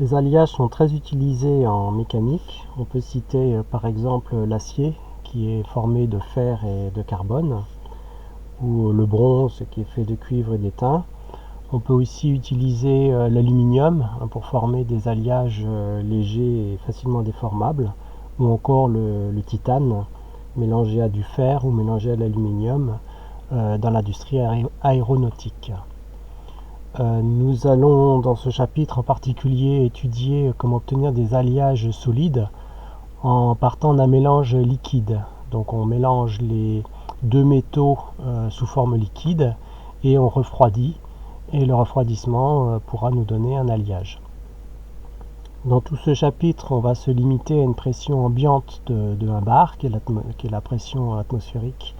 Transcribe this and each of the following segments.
Les alliages sont très utilisés en mécanique. On peut citer par exemple l'acier qui est formé de fer et de carbone, ou le bronze qui est fait de cuivre et d'étain. On peut aussi utiliser l'aluminium pour former des alliages légers et facilement déformables, ou encore le titane mélangé à du fer ou mélangé à l'aluminium dans l'industrie aéronautique. Nous allons dans ce chapitre en particulier étudier comment obtenir des alliages solides en partant d'un mélange liquide. Donc on mélange les deux métaux sous forme liquide et on refroidit, et le refroidissement pourra nous donner un alliage. Dans tout ce chapitre, on va se limiter à une pression ambiante de 1 bar, qui est la pression atmosphérique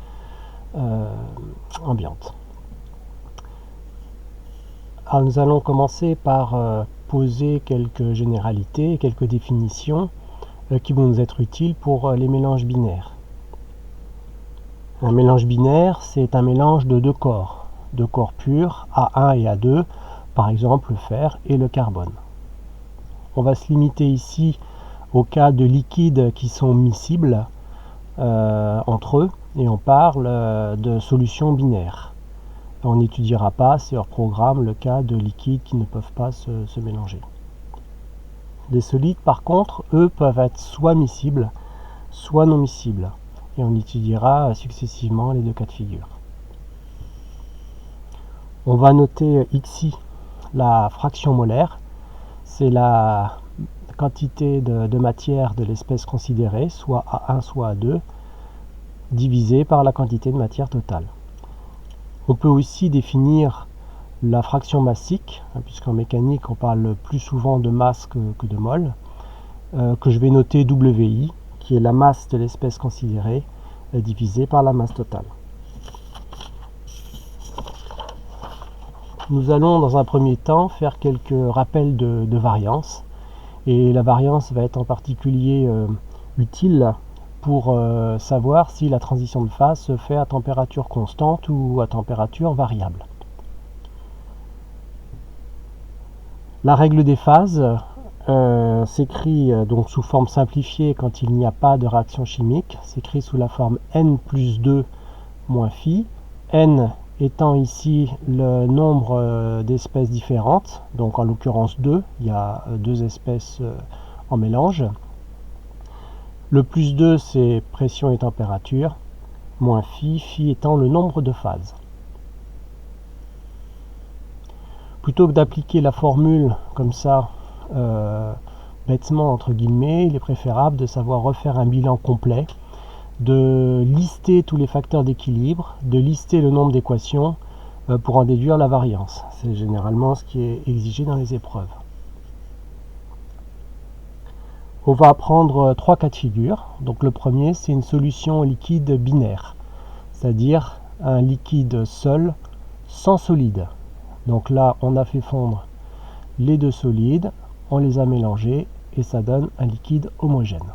ambiante. Alors nous allons commencer par poser quelques généralités, quelques définitions qui vont nous être utiles pour les mélanges binaires. Un mélange binaire, c'est un mélange de deux corps purs, A1 et A2, par exemple le fer et le carbone. On va se limiter ici au cas de liquides qui sont miscibles entre eux, et on parle de solutions binaires. On n'étudiera pas, c'est hors programme, le cas de liquides qui ne peuvent pas se mélanger. Les solides, par contre, eux, peuvent être soit miscibles, soit non miscibles. Et on étudiera successivement les deux cas de figure. On va noter ici la fraction molaire. C'est la quantité de matière de l'espèce considérée, soit A1, soit A2, divisée par la quantité de matière totale. On peut aussi définir la fraction massique, puisqu'en mécanique on parle plus souvent de masse que de mol, que je vais noter WI, qui est la masse de l'espèce considérée divisée par la masse totale. Nous allons dans un premier temps faire quelques rappels de variance, et la variance va être en particulier utile pour savoir si la transition de phase se fait à température constante ou à température variable. La règle des phases s'écrit donc sous forme simplifiée quand il n'y a pas de réaction chimique, s'écrit sous la forme n plus 2 moins phi, n étant ici le nombre d'espèces différentes, donc en l'occurrence 2, il y a deux espèces en mélange. Le plus 2, c'est pression et température, moins phi, phi étant le nombre de phases. Plutôt que d'appliquer la formule comme ça, bêtement entre guillemets, il est préférable de savoir refaire un bilan complet, de lister tous les facteurs d'équilibre, de lister le nombre d'équations pour en déduire la variance. C'est généralement ce qui est exigé dans les épreuves. On va prendre trois cas de figure. Donc le premier, c'est une solution liquide binaire, c'est-à-dire un liquide seul sans solide. Donc là, on a fait fondre les deux solides, on les a mélangés et ça donne un liquide homogène.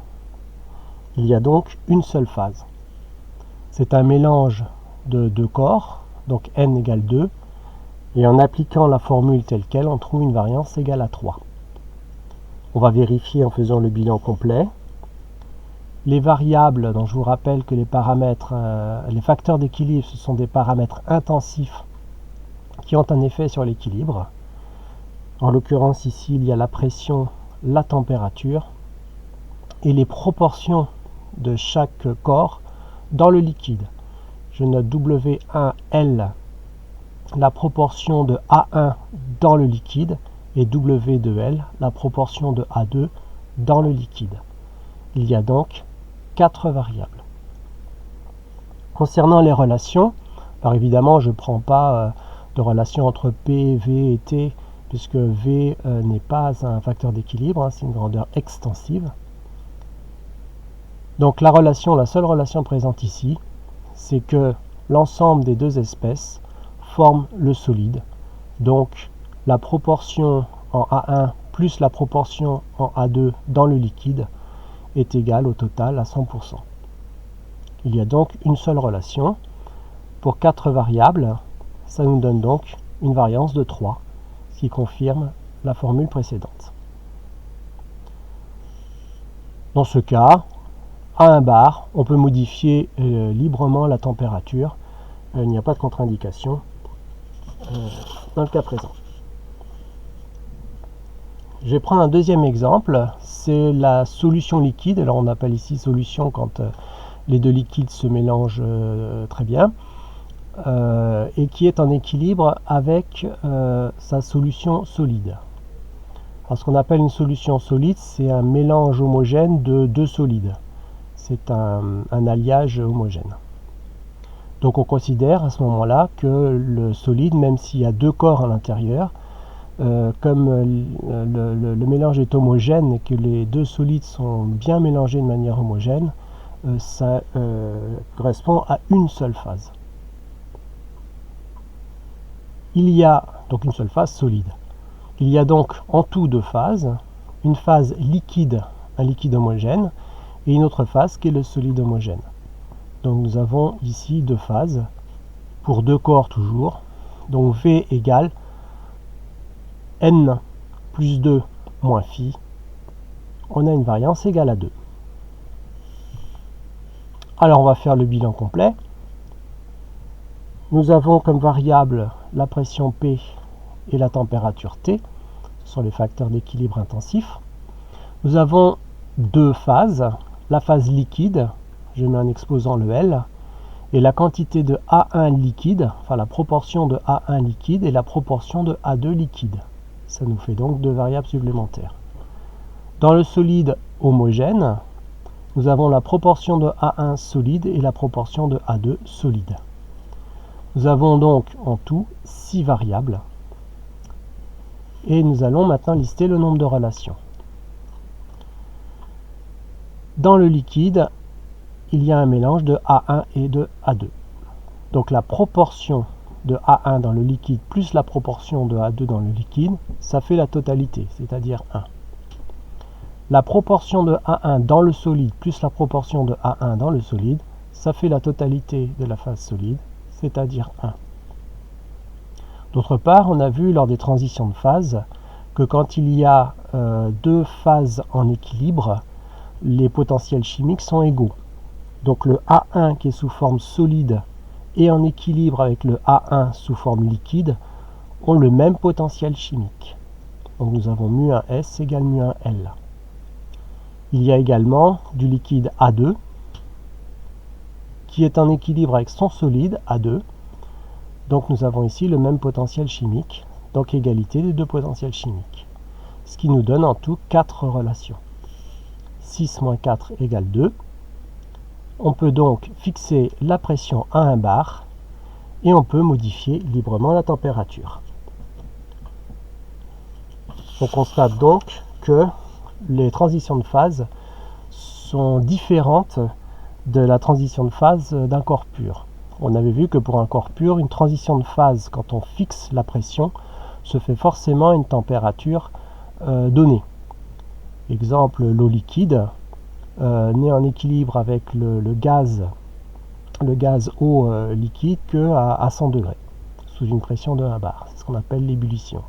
Il y a donc une seule phase. C'est un mélange de deux corps, donc n égale 2, et en appliquant la formule telle quelle, on trouve une variance égale à 3. On va vérifier en faisant le bilan complet. Les variables, dont je vous rappelle que les paramètres, les facteurs d'équilibre, ce sont des paramètres intensifs qui ont un effet sur l'équilibre. En l'occurrence ici, il y a la pression, la température et les proportions de chaque corps dans le liquide. Je note W1L, la proportion de A1 dans le liquide, et W2L, la proportion de A2 dans le liquide. Il y a donc 4 variables. Concernant les relations, alors évidemment je ne prends pas de relation entre P, V et T, puisque V n'est pas un facteur d'équilibre, c'est une grandeur extensive. Donc la seule relation présente ici, c'est que l'ensemble des deux espèces forment le solide. Donc la proportion en A1 plus la proportion en A2 dans le liquide est égale au total à 100%. Il y a donc une seule relation. Pour 4 variables, ça nous donne donc une variance de 3, ce qui confirme la formule précédente. Dans ce cas, à 1 bar, on peut modifier librement la température. Il n'y a pas de contre-indication dans le cas présent. Je vais prendre un deuxième exemple, c'est la solution liquide. Alors on appelle ici solution quand les deux liquides se mélangent très bien, et qui est en équilibre avec sa solution solide. Alors, ce qu'on appelle une solution solide, c'est un mélange homogène de deux solides. C'est un alliage homogène. Donc on considère à ce moment-là que le solide, même s'il y a deux corps à l'intérieur, comme le mélange est homogène et que les deux solides sont bien mélangés de manière homogène, ça correspond à une seule phase. Il y a donc une seule phase solide. Il y a donc en tout deux phases, une phase liquide, un liquide homogène, et une autre phase qui est le solide homogène. Donc nous avons ici deux phases, pour deux corps toujours, donc V égale N plus 2 moins phi, on a une variance égale à 2. Alors on va faire le bilan complet. Nous avons comme variable la pression P et la température T, ce sont les facteurs d'équilibre intensif. Nous avons deux phases, la phase liquide, je mets en exposant le L, et la quantité de A1 liquide, enfin la proportion de A1 liquide et la proportion de A2 liquide. Ça nous fait donc deux variables supplémentaires. Dans le solide homogène, nous avons la proportion de A1 solide et la proportion de A2 solide. Nous avons donc en tout 6 variables. Et nous allons maintenant lister le nombre de relations. Dans le liquide, il y a un mélange de A1 et de A2. Donc la proportion de A1 dans le liquide plus la proportion de A2 dans le liquide, ça fait la totalité, c'est-à-dire 1. La proportion de A1 dans le solide plus la proportion de A1 dans le solide, ça fait la totalité de la phase solide, c'est-à-dire 1. D'autre part, on a vu lors des transitions de phase que quand il y a deux phases en équilibre, les potentiels chimiques sont égaux. Donc le A1 qui est sous forme solide et en équilibre avec le A1 sous forme liquide ont le même potentiel chimique. Donc nous avons mu1S égale mu1L. Il y a également du liquide A2 qui est en équilibre avec son solide A2. Donc nous avons ici le même potentiel chimique, donc égalité des deux potentiels chimiques. Ce qui nous donne en tout 4 relations. 6 moins 4 égale 2. On peut donc fixer la pression à 1 bar et on peut modifier librement la température. On constate donc que les transitions de phase sont différentes de la transition de phase d'un corps pur. On avait vu que pour un corps pur, une transition de phase, quand on fixe la pression, se fait forcément à une température donnée. Exemple, l'eau liquide n'est en équilibre avec le gaz eau liquide qu'à 100 degrés, sous une pression de 1 bar. C'est ce qu'on appelle l'ébullition.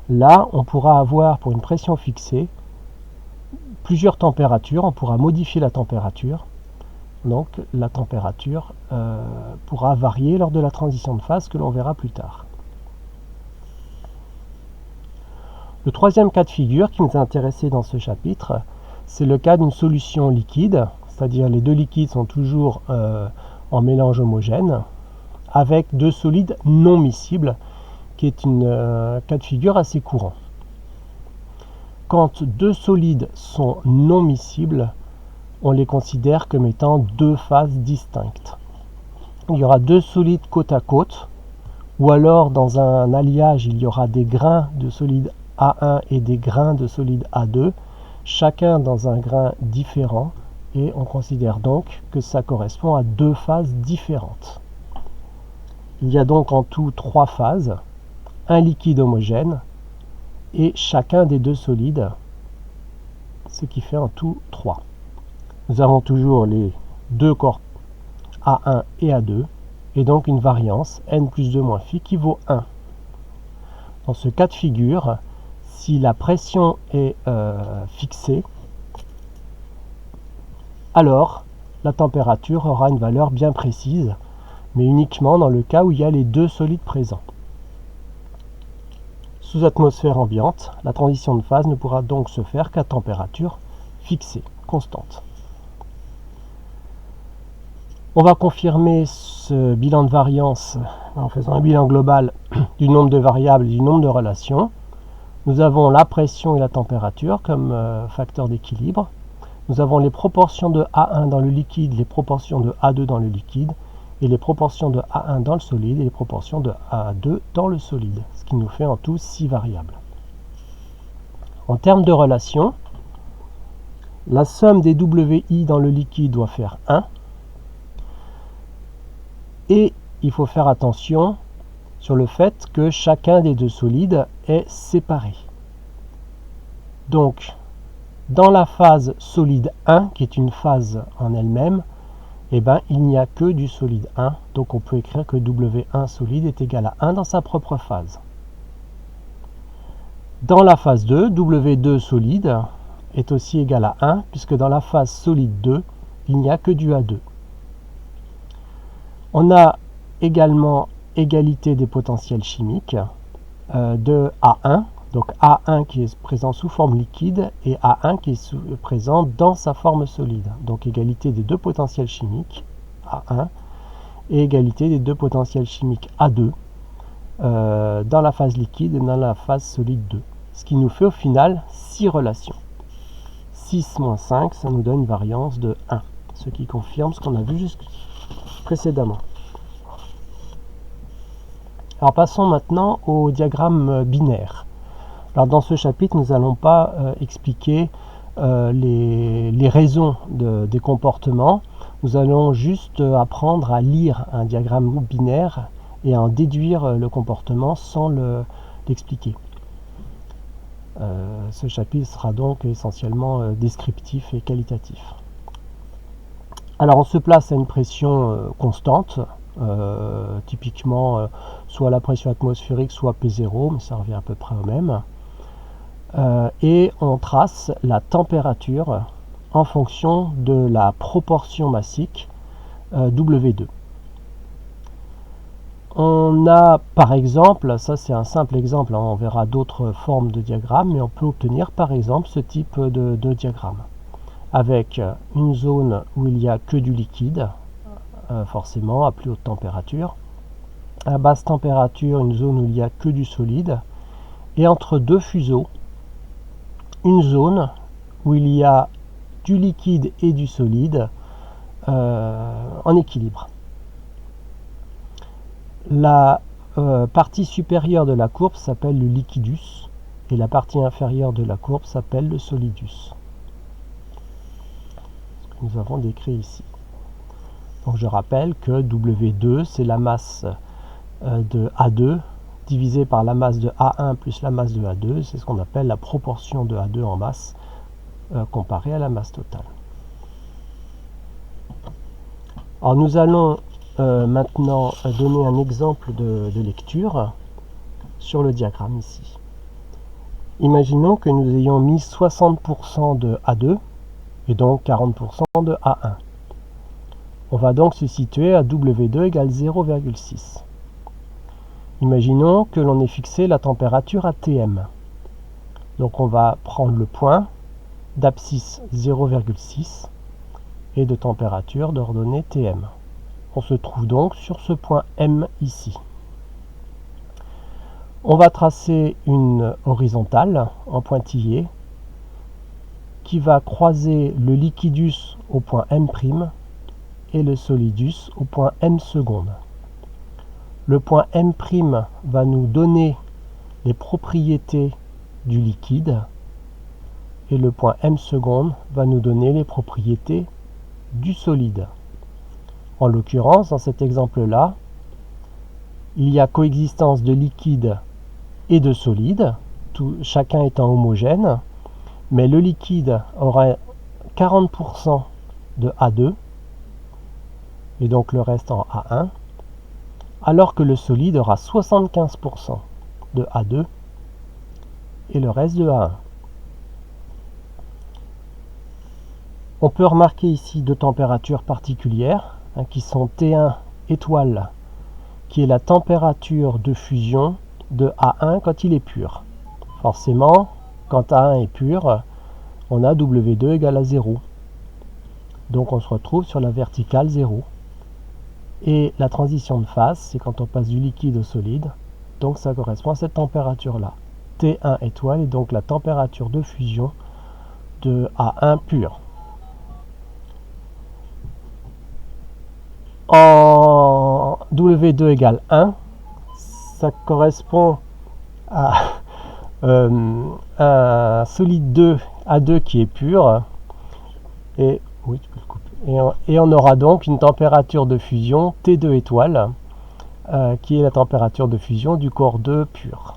Là, on pourra avoir, pour une pression fixée, plusieurs températures. On pourra modifier la température. Donc, la température pourra varier lors de la transition de phase que l'on verra plus tard. Le troisième cas de figure qui nous a intéressé dans ce chapitre, c'est le cas d'une solution liquide, c'est-à-dire les deux liquides sont toujours en mélange homogène, avec deux solides non miscibles, qui est un cas de figure assez courant. Quand deux solides sont non miscibles, on les considère comme étant deux phases distinctes. Il y aura deux solides côte à côte, ou alors dans un alliage, il y aura des grains de solide A1 et des grains de solide A2, chacun dans un grain différent, et on considère donc que ça correspond à deux phases différentes. Il y a donc en tout 3 phases, un liquide homogène, et chacun des deux solides, ce qui fait en tout 3. Nous avons toujours les deux corps A1 et A2, et donc une variance n plus 2 moins phi qui vaut 1. Dans ce cas de figure, si la pression est fixée, alors la température aura une valeur bien précise, mais uniquement dans le cas où il y a les deux solides présents. Sous atmosphère ambiante, la transition de phase ne pourra donc se faire qu'à température fixée, constante. On va confirmer ce bilan de variance en faisant un bilan global du nombre de variables et du nombre de relations. Nous avons la pression et la température comme facteurs d'équilibre. Nous avons les proportions de A1 dans le liquide, les proportions de A2 dans le liquide, et les proportions de A1 dans le solide et les proportions de A2 dans le solide, ce qui nous fait en tout 6 variables. En termes de relations, la somme des WI dans le liquide doit faire 1, et il faut faire attention sur le fait que chacun des deux solides est séparé. Donc, dans la phase solide 1, qui est une phase en elle-même, il n'y a que du solide 1, donc on peut écrire que W1 solide est égal à 1 dans sa propre phase. Dans la phase 2, W2 solide est aussi égal à 1, puisque dans la phase solide 2, il n'y a que du A2. On a également égalité des potentiels chimiques de A1, donc A1 qui est présent sous forme liquide et A1 qui est présent dans sa forme solide. Donc égalité des deux potentiels chimiques, A1, et égalité des deux potentiels chimiques A2 dans la phase liquide et dans la phase solide 2. Ce qui nous fait au final 6 relations. 6 moins 5, ça nous donne une variance de 1, ce qui confirme ce qu'on a vu juste précédemment. Alors passons maintenant au diagramme binaire. Alors dans ce chapitre, nous n'allons pas expliquer les raisons des comportements. Nous allons juste apprendre à lire un diagramme binaire et à en déduire le comportement sans l'expliquer. Ce chapitre sera donc essentiellement descriptif et qualitatif. Alors on se place à une pression constante, typiquement soit la pression atmosphérique, soit P0, mais ça revient à peu près au même. Et on trace la température en fonction de la proportion massique W2. On a par exemple, ça c'est un simple exemple, on verra d'autres formes de diagrammes, mais on peut obtenir par exemple ce type de diagramme avec une zone où il n'y a que du liquide, forcément à plus haute température, à basse température une zone où il n'y a que du solide, et entre deux fuseaux, une zone où il y a du liquide et du solide en équilibre. La partie supérieure de la courbe s'appelle le liquidus et la partie inférieure de la courbe s'appelle le solidus. Ce que nous avons décrit ici. Donc je rappelle que W2 c'est la masse de A2 divisé par la masse de A1 plus la masse de A2, c'est ce qu'on appelle la proportion de A2 en masse comparée à la masse totale. Alors nous allons maintenant donner un exemple de lecture sur le diagramme ici. Imaginons que nous ayons mis 60% de A2 et donc 40% de A1. On va donc se situer à W2 égale 0,6. Imaginons que l'on ait fixé la température à Tm. Donc on va prendre le point d'abscisse 0,6 et de température d'ordonnée Tm. On se trouve donc sur ce point M ici. On va tracer une horizontale en pointillé qui va croiser le liquidus au point M' et le solidus au point M seconde. Le point M' va nous donner les propriétés du liquide et le point M seconde va nous donner les propriétés du solide. En l'occurrence, dans cet exemple-là, il y a coexistence de liquide et de solide, chacun étant homogène, mais le liquide aura 40% de A2 et donc le reste en A1, alors que le solide aura 75% de A2 et le reste de A1. On peut remarquer ici deux températures particulières qui sont T1 étoile, qui est la température de fusion de A1 quand il est pur. Forcément, quand A1 est pur, on a W2 égale à 0. Donc on se retrouve sur la verticale 0. Et la transition de phase, c'est quand on passe du liquide au solide. Donc ça correspond à cette température-là. T1 étoile est donc la température de fusion de A1 pur. En W2 égale 1, ça correspond à un solide 2 A2 qui est pur. Et, oui, tu peux le couper. Et on aura donc une température de fusion T2 étoile, qui est la température de fusion du corps 2 pur.